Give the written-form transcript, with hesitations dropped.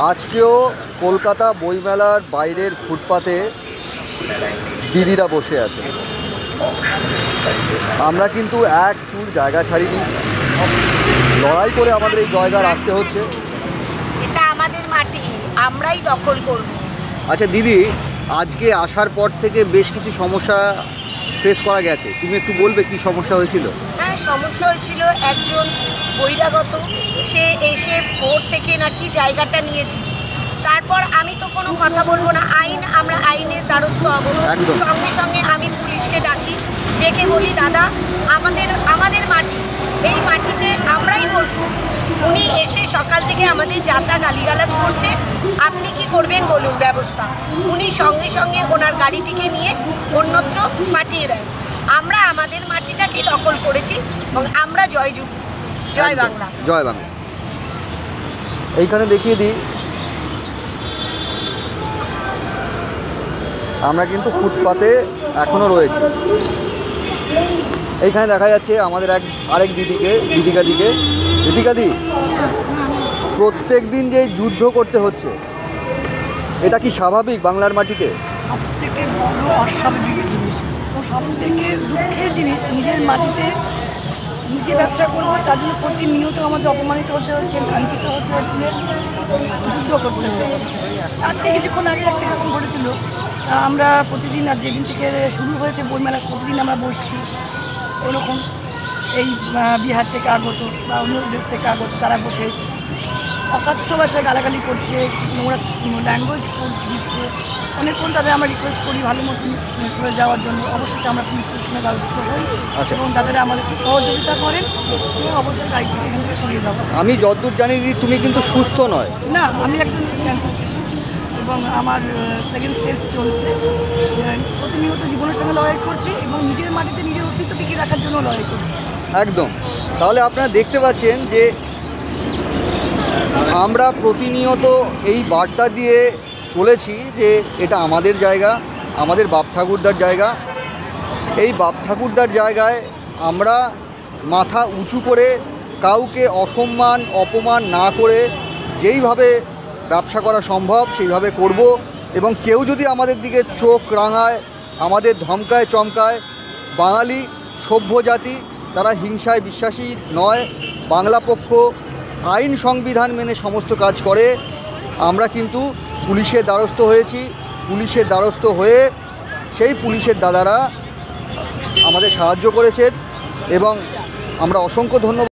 আজকেও কলকাতা বইমেলার বাইরের ফুটপাতে দিদিরা বসে আছে। আমরা কিন্তু এক চুল জায়গা ছাড়িনি, লড়াই করে আমাদের এই জায়গা রাখতে হচ্ছে। এটা আমাদের মাটি, আমরাই দখল করব। আচ্ছা দিদি, আজকে আসার পর থেকে বেশ কিছু সমস্যা ফেস করা গেছে, তুমি একটু বলবে কি সমস্যা হয়েছিল? হ্যাঁ, সমস্যা হয়েছিল। একজন বহিরাগত সে এসে ভোর থেকে নাকি জায়গাটা নিয়েছিল। তারপর আমি তো কোনো কথা বলবো না, আমরা আইনের দ্বারস্থ হব। সঙ্গে সঙ্গে আমি পুলিশকে ডাকি, ডেকে বলি দাদা আমাদের মাটি, এই মাটিতে আমরাই বসবো। উনি এসে সকাল থেকে আমাদের যাতা গালিগালাজ করছে, আপনি কি করবেন বলুন ব্যবস্থা। উনি সঙ্গে সঙ্গে ওনার গাড়িটিকে নিয়ে অন্যত্র পাঠিয়ে দেন। আমরা আমাদের মাটিটাকে দখল করেছি এবং আমরা জয়যুক্ত। জয় বাংলা, জয় বাংলা। এইখানে দেখিয়ে দিই, আমরা কিন্তু ফুটপাতে এখনও রয়েছি। এইখানে দেখা যাচ্ছে আমাদের আরেক দিদিকাদি প্রত্যেক দিন যে যুদ্ধ করতে হচ্ছে, এটা কি স্বাভাবিক বাংলার মাটিতে? সব থেকে বড় অস্বাভাবিক জিনিস ও সব থেকে দুঃখের জিনিস। নিজের মাটিতে নিজে ব্যবসা করবো, তার জন্য প্রতিনিয়ত আমাদের অপমানিত হতে হচ্ছে, লাঞ্ছিত হতে হচ্ছে, যুদ্ধ করতে হচ্ছে। আজকে কিছুক্ষণ আগে একটা এরকম ঘটেছিল। আমরা প্রতিদিন, আর যেদিন থেকে শুরু হয়েছে বইমেলা, প্রতিদিন আমরা বসছি। ওরকম এই বিহার থেকে আগত বা অন্য দেশ থেকে আগত তারা বসে অকাথ্য ভাষায় গালাগালি করছে, নোংরা ল্যাঙ্গুয়েজ দিচ্ছে। অনেকক্ষণ তাদের আমরা রিকোয়েস্ট করি ভালো মতন সরে যাওয়ার জন্য। অবশেষে আমরা পুলিশ স্টেশনে দ্বারস্থ হই এবং তাদের আমাদের একটু সহযোগিতা করেন এবং অবশ্যই গাড়ি থেকে এখান থেকে সরিয়ে দেওয়া। আমি যতদূর জানি তুমি কিন্তু সুস্থ নয়? না, আমি একজন ক্যান্সার পেশেন্ট এবং আমার সেকেন্ড স্টেজ চলছে। প্রতিনিয়ত জীবনের সঙ্গে লড়াই করছি এবং নিজের মাটিতে নিজের অস্তিত্ব টিকিয়ে রাখার জন্য লড়াই করছি। একদম। তাহলে আপনারা দেখতে পাচ্ছেন যে আমরা প্রতিনিয়ত এই বার্তা দিয়ে চলেছি যে এটা আমাদের জায়গা, আমাদের বাপ ঠাকুরদার জায়গা। এই বাপ ঠাকুরদার জায়গায় আমরা মাথা উঁচু করে, কাউকে অপমান না করে যেইভাবে ব্যবসা করা সম্ভব সেইভাবে করব। এবং কেউ যদি আমাদের দিকে চোখ রাঙায়, আমাদের ধমকায় চমকায়, বাঙালি সভ্য জাতি, তারা হিংসায় বিশ্বাসী নয়। বাংলা পক্ষ আইন সংবিধান মেনে সমস্ত কাজ করে। আমরা কিন্তু পুলিশের দ্বারস্থ হয়েছি। পুলিশের দ্বারস্থ হয়ে সেই পুলিশের দাদারা আমাদের সাহায্য করেছেন এবং আমরা অসংখ্য ধন্যবাদ।